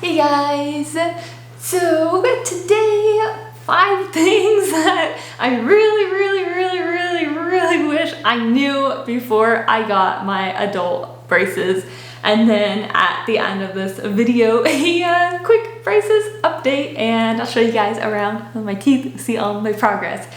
Hey guys! So today, 5 things that I really wish I knew before I got my adult braces. And then at the end of this video, a quick braces update, and I'll show you guys around my teeth, see all my progress.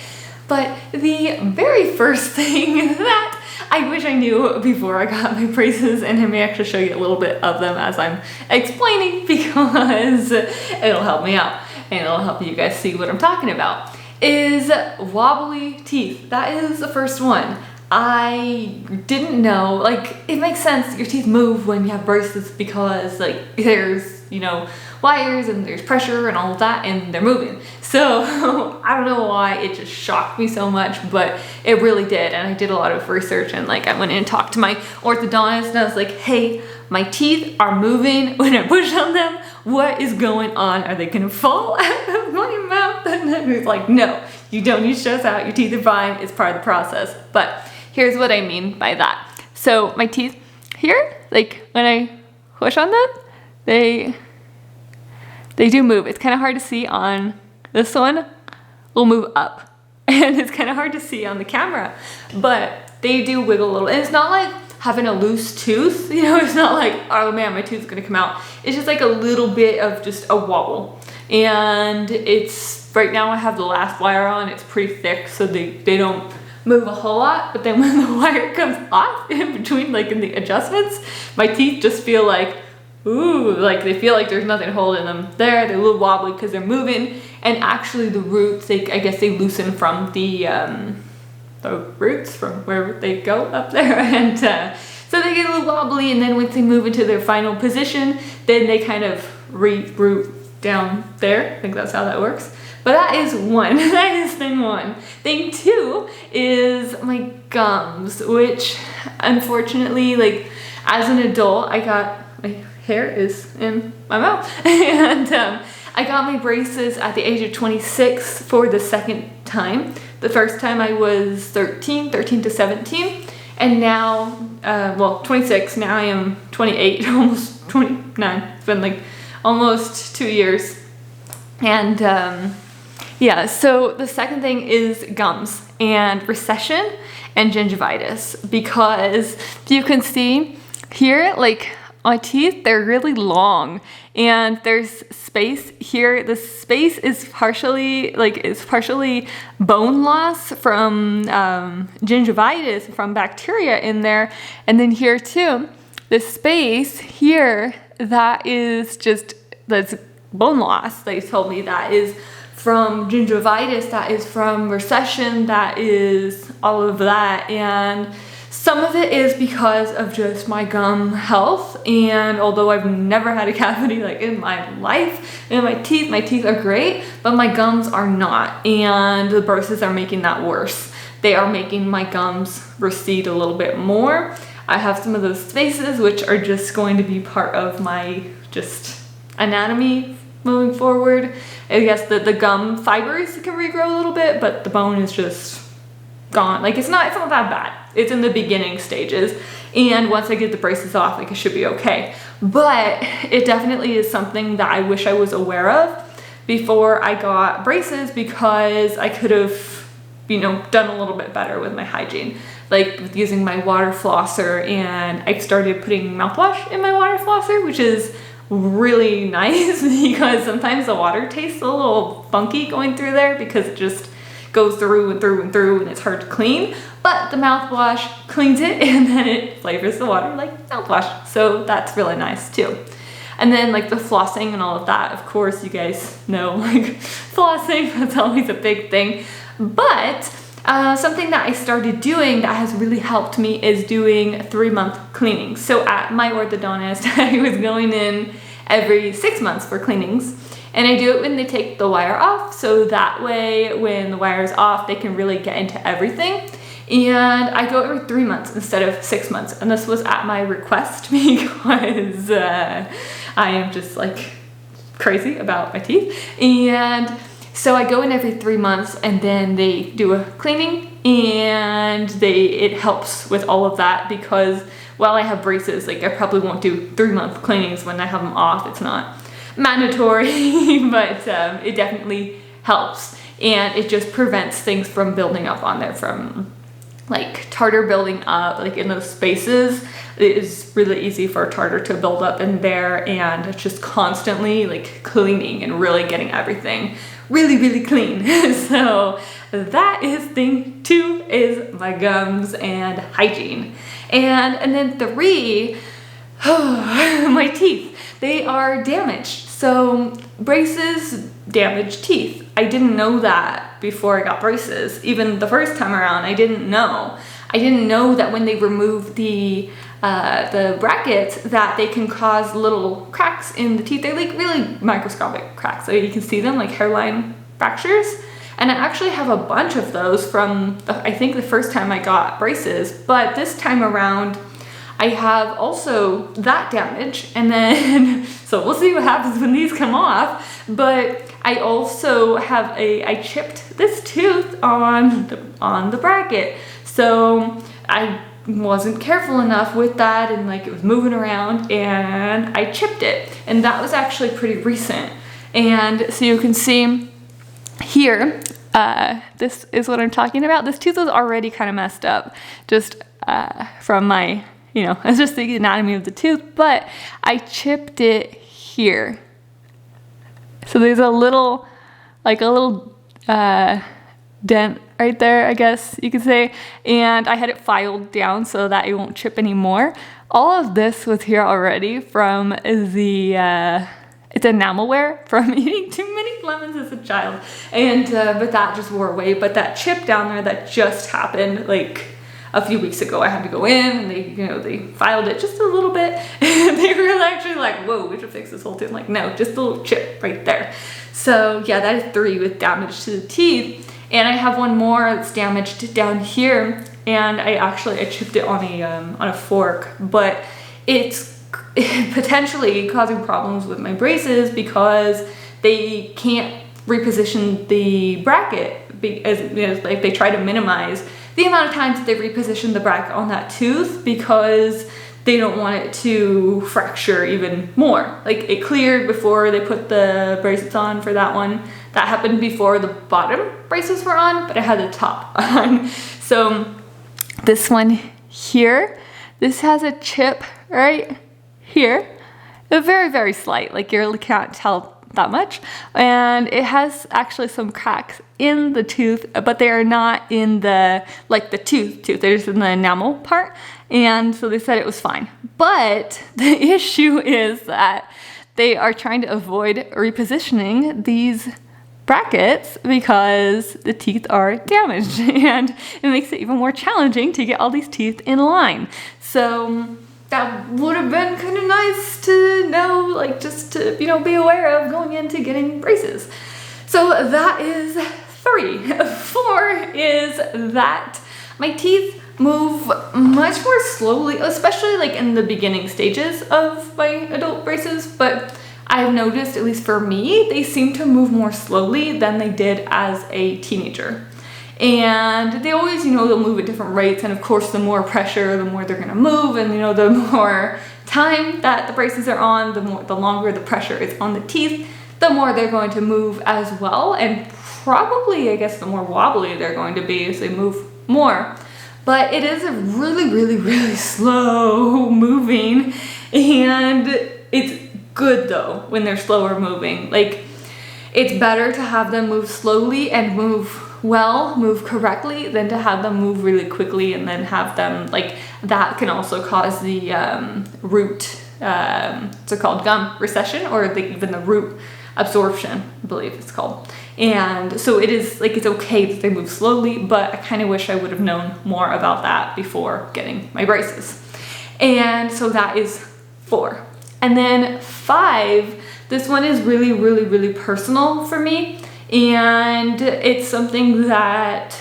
But the very first thing that I wish I knew before I got my braces, and I may actually show you a little bit of them as I'm explaining because it'll help me out and it'll help you guys see what I'm talking about, is wobbly teeth. That is the first one. I didn't know, like, it makes sense, your teeth move when you have braces because, like, there's, you know, wires and there's pressure and all of that, and they're moving. So I don't know why it just shocked me so much, but it really did. And I did a lot of research, and like I went in and talked to my orthodontist and I was like, hey, my teeth are moving when I push on them. What is going on? Are they gonna fall out of my mouth? And then he was like, no, you don't need to stress out. Your teeth are fine. It's part of the process. But here's what I mean by that. So my teeth here, like when I push on them, they do move. It's kind of hard to see on this one. Will move up, and it's kind of hard to see on the camera, but they do wiggle a little. And it's not like having a loose tooth, you know, it's not like, oh man, my tooth's gonna come out. It's just like a little bit of just a wobble. And it's, right now I have the last wire on, it's pretty thick, so they don't move a whole lot. But then when the wire comes off in between, like in the adjustments, my teeth just feel like, ooh, like they feel like there's nothing holding them there. They're a little wobbly because they're moving. And actually the roots, I guess they loosen from the roots from where they go up there. And so they get a little wobbly, and then once they move into their final position, then they kind of re-root down there. I think that's how that works. But that is one. That is thing one. Thing two is my gums, which unfortunately, like as an adult, I got, my hair is in my mouth. And I got my braces at the age of 26 for the second time. The first time I was 13 to 17. And now, well, 26, now I am 28, almost 29. It's been like almost 2 years. And yeah, so the second thing is gums and recession and gingivitis, because you can see here, like my teeth, they're really long, and there's space here. The space is partially bone loss from gingivitis, from bacteria in there. And then here too, the space here, that's bone loss. They told me that is from gingivitis, that is from recession, that is all of that. And some of it is because of just my gum health, and although I've never had a cavity like in my life, and my teeth are great, but my gums are not, and the braces are making that worse. They are making my gums recede a little bit more. I have some of those spaces which are just going to be part of my just anatomy moving forward. I guess the gum fibers can regrow a little bit, but the bone is just gone. Like it's not that bad. It's in the beginning stages, and once I get the braces off, like it should be okay. But it definitely is something that I wish I was aware of before I got braces, because I could have, you know, done a little bit better with my hygiene, like with using my water flosser. And I started putting mouthwash in my water flosser, which is really nice because sometimes the water tastes a little funky going through there because it just goes through and through and it's hard to clean. But the mouthwash cleans it, and then it flavors the water like mouthwash. So that's really nice too. And then like the flossing and all of that, of course, you guys know, like flossing, that's always a big thing. But something that I started doing that has really helped me is doing 3-month cleanings. So at my orthodontist, I was going in every 6 months for cleanings. And I do it when they take the wire off, so that way when the wire is off, they can really get into everything. And I go every 3 months instead of 6 months. And this was at my request because I am just like crazy about my teeth. And so I go in every 3 months, and then they do a cleaning, and it helps with all of that, because while I have braces, like I probably won't do 3-month cleanings when I have them off. It's not mandatory, but it definitely helps. And it just prevents things from building up on there, from like tartar building up like in those spaces. It is really easy for tartar to build up in there, and it's just constantly like cleaning and really getting everything really clean. So that is thing 2, is my gums and hygiene. And then 3, my teeth, they are damaged. So braces damage teeth. I didn't know that before I got braces. Even the first time around, I didn't know. I didn't know that when they remove the brackets, that they can cause little cracks in the teeth. They're like really microscopic cracks. So you can see them like hairline fractures. And I actually have a bunch of those from, I think, the first time I got braces. But this time around, I have also that damage, and then, so we'll see what happens when these come off. But I also have I chipped this tooth on the bracket. So I wasn't careful enough with that, and like it was moving around, and I chipped it. And that was actually pretty recent. And so you can see here, this is what I'm talking about. This tooth was already kind of messed up just from my, it's just the anatomy of the tooth, but I chipped it here. So there's a little dent right there, I guess you could say, and I had it filed down so that it won't chip anymore. All of this was here already from the it's enamel wear from eating too many lemons as a child, and but that just wore away. But that chip down there that just happened like a few weeks ago, I had to go in, and they filed it just a little bit. They were actually like, whoa, we should fix this whole tooth. I'm like, no, just a little chip right there. So yeah, that is 3 with damage to the teeth. And I have one more that's damaged down here, and I chipped it on a fork, but it's potentially causing problems with my braces because they can't reposition the bracket, as like they try to minimize the amount of times that they reposition the bracket on that tooth, because they don't want it to fracture even more. Like it cleared before they put the braces on for that one. That happened before the bottom braces were on, but I had the top on. So this one here, this has a chip right here. They're very slight, like you really can't tell that much. And it has actually some cracks in the tooth, but they are not in the tooth. They're just in the enamel part. And so they said it was fine. But the issue is that they are trying to avoid repositioning these brackets because the teeth are damaged, and it makes it even more challenging to get all these teeth in line. So that would have been kind of nice to know, like just to, be aware of going into getting braces. So that is 3. 4 is that my teeth move much more slowly, especially like in the beginning stages of my adult braces, but I've noticed, at least for me, they seem to move more slowly than they did as a teenager. And they always, they'll move at different rates, and of course the more pressure, the more they're gonna move, and the more time that the braces are on, the longer the pressure is on the teeth, the more they're going to move as well, and probably, I guess, the more wobbly they're going to be as they move more. But it is a really slow moving, and it's good though when they're slower moving. Like, it's better to have them move slowly and move correctly than to have them move really quickly and then have them, like, that can also cause the root, what's it called, gum recession, or even the root absorption, I believe it's called. And so it is, like, it's okay that they move slowly, but I kind of wish I would have known more about that before getting my braces. And so that is 4. And then 5, this one is really personal for me, and it's something that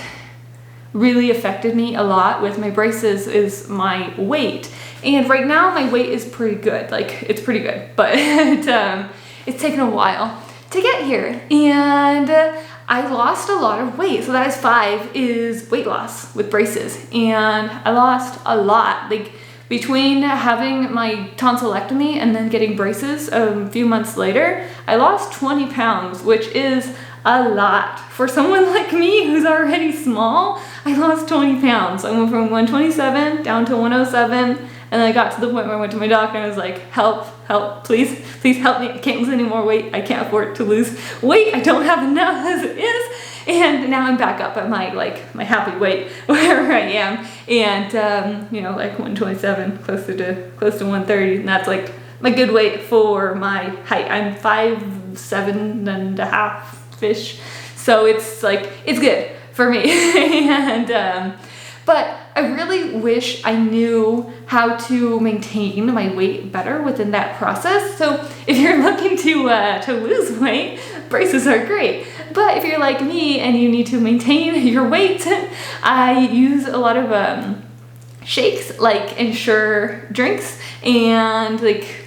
really affected me a lot with my braces, is my weight. And right now my weight is pretty good, like it's pretty good, but it's taken a while to get here, and I lost a lot of weight. So that is 5, is weight loss with braces, and I lost a lot. Like between having my tonsillectomy and then getting braces a few months later, I lost 20 pounds, which is a lot. For someone like me who's already small, I lost 20 pounds. I went from 127 down to 107, and I got to the point where I went to my doctor and I was like, help, help, please help me. I can't lose any more weight. I can't afford to lose weight. I don't have enough as it is. And now I'm back up at my happy weight where I am. And, you know, like 127, close to 130. And that's like my good weight for my height. I'm 5'7.5" So it's like, it's good for me. And, but I really wish I knew how to maintain my weight better within that process. So if you're looking to lose weight, braces are great. But if you're like me and you need to maintain your weight, I use a lot of shakes, like Ensure drinks, and like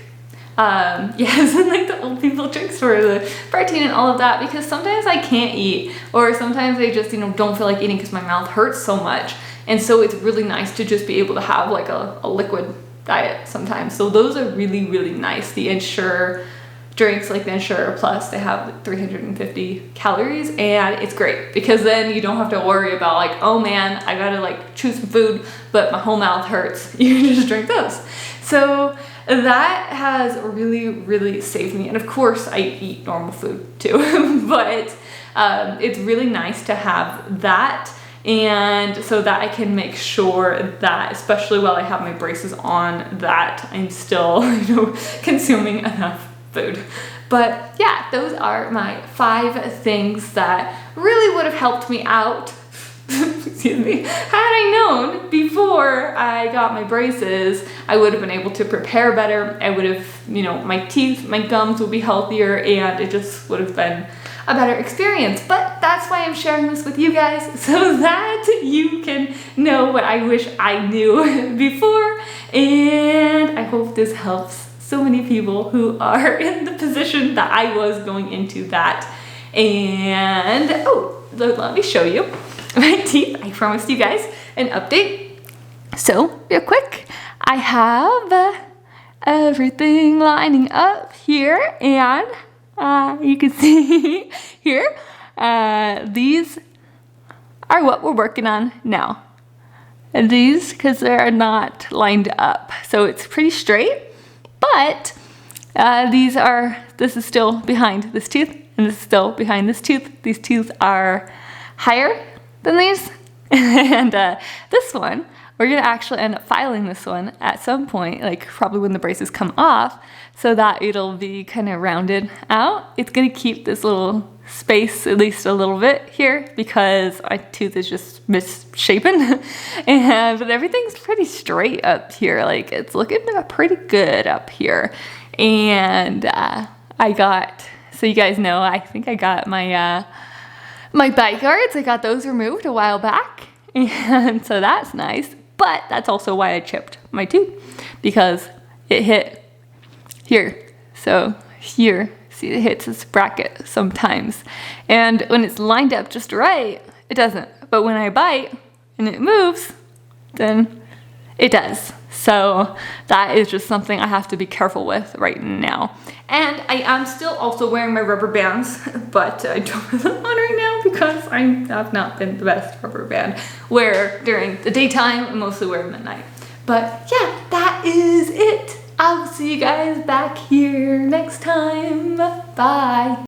yes, and like the old people drinks for the protein and all of that, because sometimes I can't eat, or sometimes I just, you know, don't feel like eating because my mouth hurts so much. And so it's really nice to just be able to have like a liquid diet sometimes. So those are really, really nice. The Ensure drinks, like the Ensure Plus, they have 350 calories, and it's great because then you don't have to worry about like, oh man, I gotta like chew some food, but my whole mouth hurts. You can just drink those. So that has really, really saved me. And of course I eat normal food too, but it's really nice to have that. And so that I can make sure that, especially while I have my braces on, that I'm still, you know, consuming enough food. But yeah, those are my 5 things that really would have helped me out, excuse me, had I known before I got my braces. I would have been able to prepare better. I would have, you know, my teeth, my gums would be healthier, and it just would have been a better experience. But that's why I'm sharing this with you guys, so that you can know what I wish I knew before. And I hope this helps so many people who are in the position that I was going into that. And oh, let me show you my teeth. I promised you guys an update. So real quick, I have everything lining up here, and you can see here, these are what we're working on now. And these, because they're not lined up, so it's pretty straight, but this is still behind this tooth, and this is still behind this tooth. These teeth are higher than these, and this one, we're gonna actually end up filing this one at some point, like probably when the braces come off, so that it'll be kind of rounded out. It's gonna keep this little space at least a little bit here because my tooth is just misshapen. But everything's pretty straight up here. Like it's looking pretty good up here. And so you guys know, I think I got my my bite guards. I got those removed a while back, and so that's nice. But that's also why I chipped my tooth, because it hit here. So here, see, it hits this bracket sometimes. And when it's lined up just right, it doesn't. But when I bite and it moves, then it does. So that is just something I have to be careful with right now. And I am still also wearing my rubber bands, but I don't have them on right now because I have not been the best rubber band wearer during the daytime. I mostly wear them at night. But yeah, that is it. I'll see you guys back here next time. Bye.